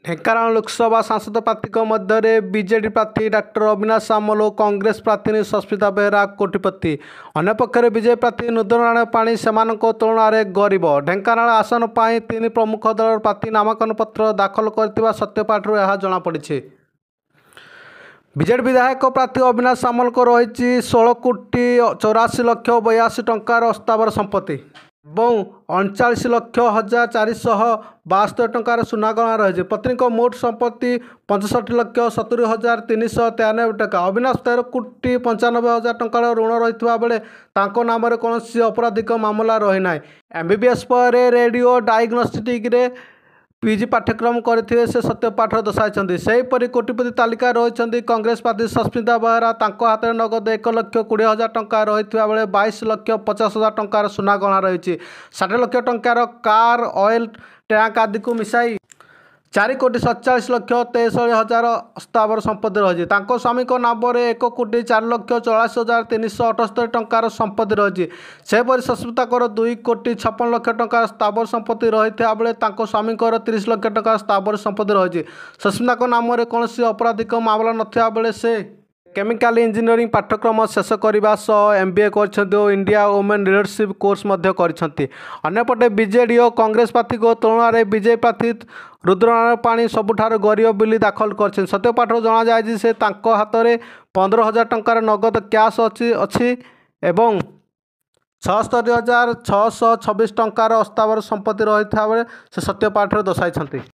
ढेंकानाल लोकसभा सांसद प्रार्थी मध्य बीजेडी प्रार्थी डॉक्टर अविनाश सामल और कांग्रेस प्रार्थी सस्मिता बेहरा कोटिपति अन्यपक्षे बीजेपी प्रार्थी नूतन पाणी से तुलन में गरीब ढेंकानाल आसन पर 3 प्रमुख दल प्रार्थी नामांकन पत्र दाखल कर सत्यपाठ यह जमापड़ी। बीजेडी विधायक प्रार्थी अविनाश सामल को रही 16,84,82,82 टंकार अस्तावर संपत्ति और 39,04,472 टंकार सुनागणा रही। पत्नी मोट संपत्ति 65,70,393 टका। अविनाश 13,95,000 टंकार ऋण रही बेले नाम कौन अपराधिक मामला रही ना। MBBS पर रेडियो डायग्नोस्टिक PG पाठ्यक्रम करते से सत्यपाठ दर्शाई। सेहीपरि कोटिपति तालिका रही कांग्रेस प्रार्थी सस्मिता बेहरा हाथ में नगद 1,20,000 टंका रही बेले 22,50,000 टंकार सुनागणा रही। 60 लाख टंकार कार ऑयल टैंक आदि को मिसाई 4,47,43,000 अस्तावर संपत्ति रही। स्वामी नाम 1,04,84,378 टंकार संपत्ति रही। सेपरि सस्मिता 2,56,00,000 टंकार स्थावर संपत्ति रही बेले स्वामी 30 लाख टंकार स्थावर संपत्ति रही। सस्मिता नाम कौन अपराधिक मामला नथिबा बेले से केमिकल इंजीनियरिंग पाठ्यक्रम शेष करने MBA कर इंडिया वुमेन लीडरशिप कोर्स अन्यपटे बीजेडी और कांग्रेस प्रार्थी को तुलन में बीजेपी प्रार्थी रुद्रनारायण पाणी सबुठार गरीब बिल दाखल कर सत्यपाठ जना जाए से हाथ में 15,000 टंकार नगद कैश अच्छी एवं 76,626 टंकार अस्तावर संपत्ति रही से सत्यपाठ दर्शाई।